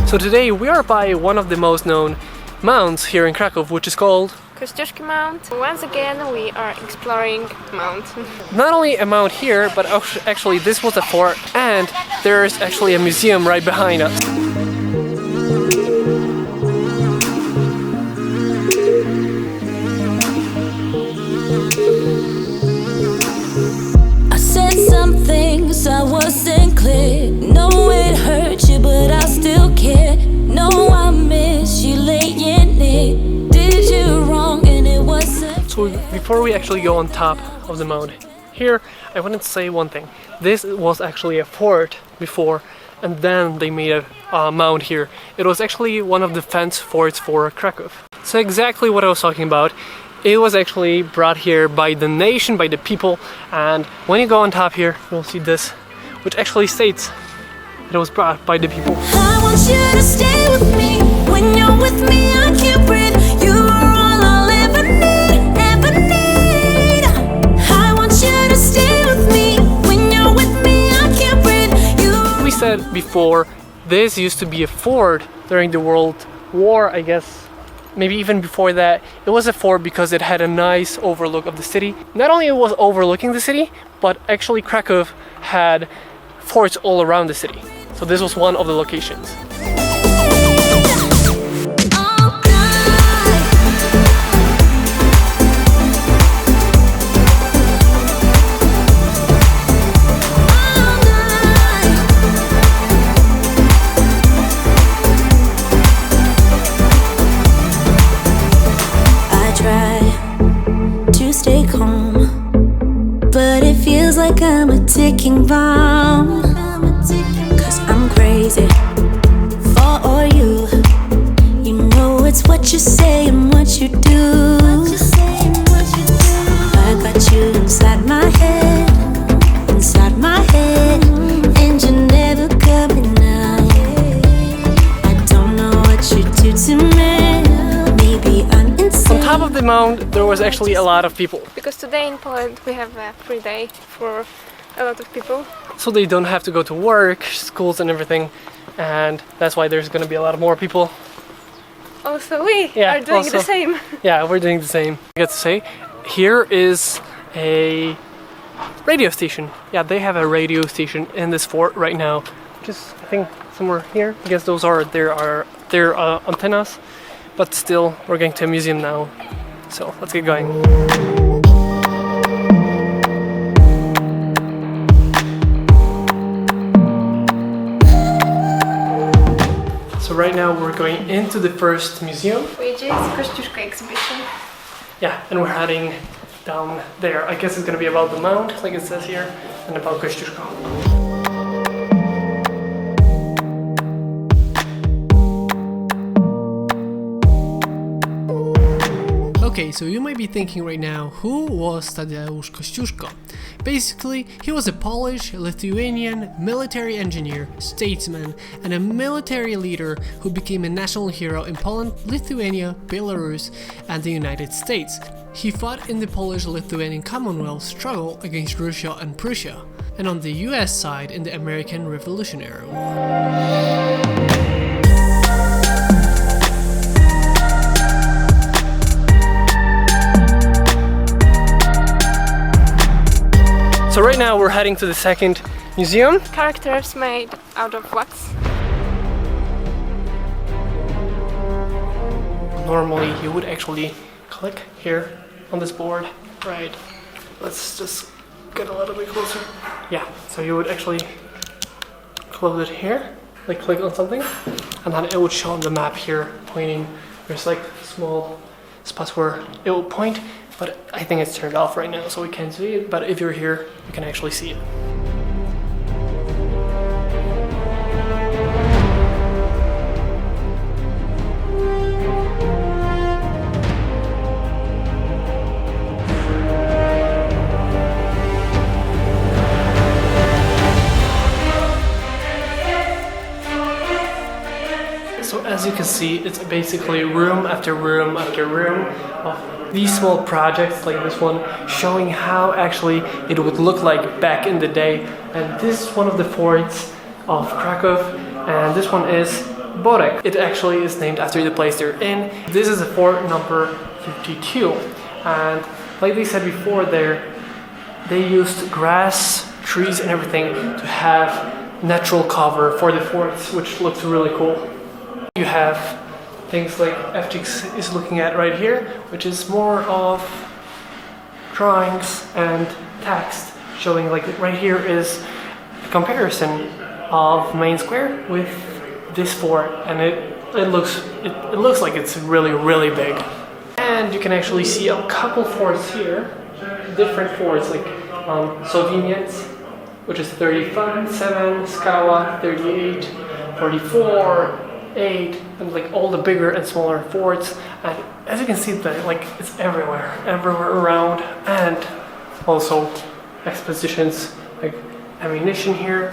So today we are by one of the most known mounds here in Kraków, which is called Kosciuszko Mound. Once again we are exploring Mound. not only a mound here, but actually this was a fort, and there's actually a museum right behind us. I said some things I wasn't clear. No, it hurt you, but I still care. No, I miss you laying there. Did you wrong and it wasn't. So before we actually go on top of the mound here, I wanted to say one thing. This was actually a fort before, and then they made a mound here. It was actually one of the defense forts for Kraków. So exactly what I was talking about. It was actually brought here by the nation, by the people, and when you go on top here, you'll see this, which actually states that it was brought by the people. I want you to stay with me. When you're with me, I can't breathe. You are all I'll ever need, ever need. I want you to stay with me. When you're with me, I can't breathe. We said before, this used to be a fort during the World War, I guess. Maybe even before that. It was a fort because it had a nice overlook of the city. Not only it was overlooking the city, but actually Kraków had forts all around the city. So this was one of the locations. Stay calm, but it feels like I'm a ticking bomb. Cause I'm crazy for you. You know it's what you say and what you do. I got you inside my head, and you're never coming out. I don't know what you do to me. Maybe I'm insane. On top of the mound, there was actually a lot of people. Because today in Poland we have a free day for a lot of people. So they don't have to go to work, schools and everything. And that's why there's gonna be a lot more people. Also we Yeah, are doing the same. Yeah, we're doing the same. I got to say, here is a radio station. Yeah, they have a radio station in this fort right now. Just, I think, somewhere here. I guess those are their antennas. But still, we're going to a museum now. So let's get going. So right now we're going into the first museum. Which is Kościuszko exhibition. Yeah, and we're heading down there. I guess it's gonna be about the mound, like it says here, and about Kościuszko. Okay, so you might be thinking right now, who was Tadeusz Kościuszko? Basically, he was a Polish, Lithuanian military engineer, statesman, and a military leader who became a national hero in Poland, Lithuania, Belarus, and the United States. He fought in the Polish-Lithuanian Commonwealth struggle against Russia and Prussia, and on the US side in the American Revolutionary War. So right now we're heading to the second museum. Characters made out of wax. Normally you would actually click here on this board. Right. Let's just get a little bit closer. Yeah, so you would actually close it here, like click on something, and then it would show on the map here pointing. There's like small spots where it will point, but I think it's turned off right now so we can't see it, but if you're here you can actually see it. So as you can see, it's basically room after room after room of these small projects like this one, showing how actually it would look like back in the day. And this is one of the forts of Kraków, and this one is Borek. It actually is named after the place they're in. This is a fort number 52, and like they said before, they used grass, trees and everything to have natural cover for the forts, which looks really cool. You have things like FTX is looking at right here, which is more of drawings and text showing, like right here is a comparison of main square with this fort, and it looks like it's really big. And you can actually see a couple forts here, different forts like Soviet, which is 35, 7, Skala 38, 44, 8, and like all the bigger and smaller forts. And as you can see, that like it's everywhere around, and also expositions like ammunition here.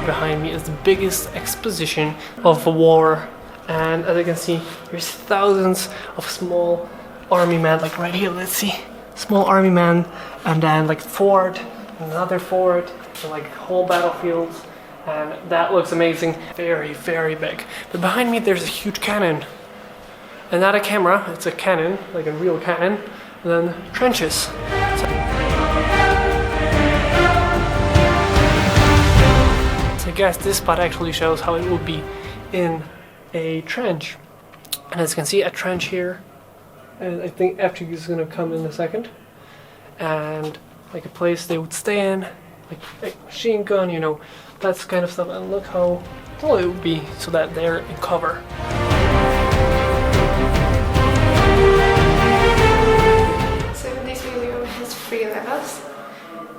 Behind me is the biggest exposition of a war, and as you can see, there's thousands of small army men, like right here, let's see, small army men, and then like fort, another fort, and like whole battlefields, and that looks amazing, very big. But behind me there's a huge cannon, and not a camera, it's a cannon, like a real cannon, and then trenches. I guess this spot actually shows how it would be in a trench. And as you can see, a trench here, and I think FTX is gonna come in a second, and like a place they would stay in, like a machine gun, you know, that's kind of stuff. And look how tall it would be so that they're in cover. So this video has 3 levels.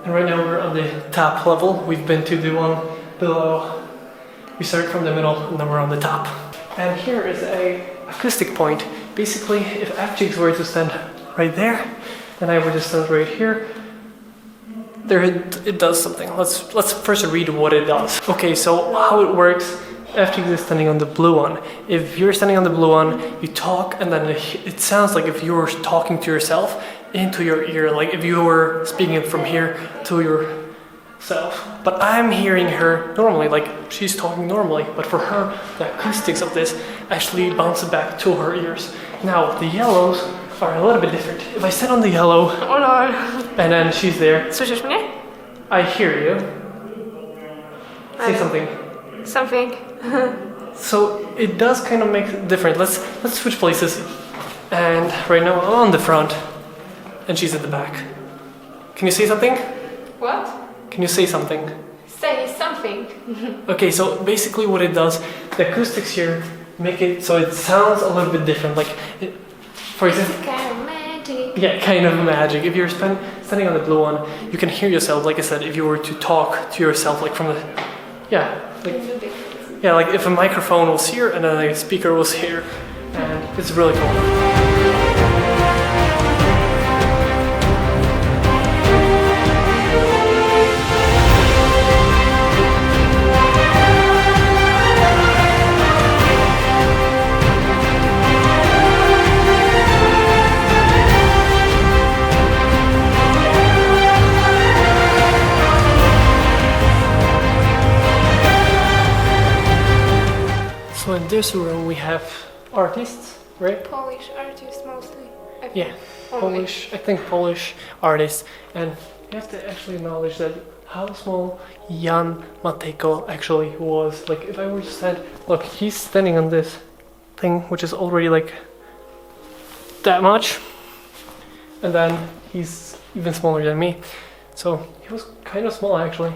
And right now we're on the top level. We've been to the one below. We start from the middle and then we're on the top. And here is a acoustic point. Basically, if FTX were to stand right there, then I would just stand right here. There it does something. Let's first read what it does. Okay, so how it works. FTX is standing on the blue one. If you're standing on the blue one, you talk, and then it sounds like if you were talking to yourself into your ear, like if you were speaking it from here to yourself. But I'm hearing her normally, like she's talking normally, but for her, the acoustics of this actually bounce back to her ears. Now, the yellows are a little bit different. If I sit on the yellow, Oh no. and then she's there, Słyszysz mnie? I hear you. Say something. Something. So it does kind of make it different. Let's switch places. And right now I'm on the front, and she's at the back. Can you say something? What? Can you say something? Say something. Okay, so basically what it does, the acoustics here make it so it sounds a little bit different. Like, for example, Kind of magic. yeah, kind of magic. If you're standing on the blue one, you can hear yourself. Like I said, if you were to talk to yourself, like from the, like if a microphone was here and then a speaker was here, and it's really cool. So in this room we have artists, right? Polish artists mostly. Yeah, Polish, I think Polish artists. And you have to actually acknowledge that how small Jan Matejko actually was. Like if I were to stand, look, he's standing on this thing, which is already like that much. And then he's even smaller than me. So he was kind of small actually.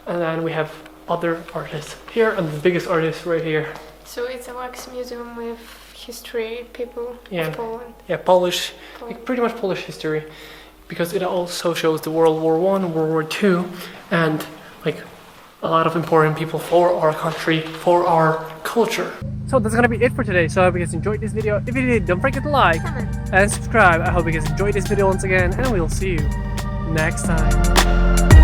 And then we have other artists here, and the biggest artist right here. So it's a wax museum with history, people of Poland. Yeah, Polish, like pretty much Polish history, because it also shows the World War I, World War II, and like a lot of important people for our country, for our culture. So that's gonna be it for today. So I hope you guys enjoyed this video. If you did, don't forget to like and subscribe. I hope you guys enjoyed this video once again, and we'll see you next time.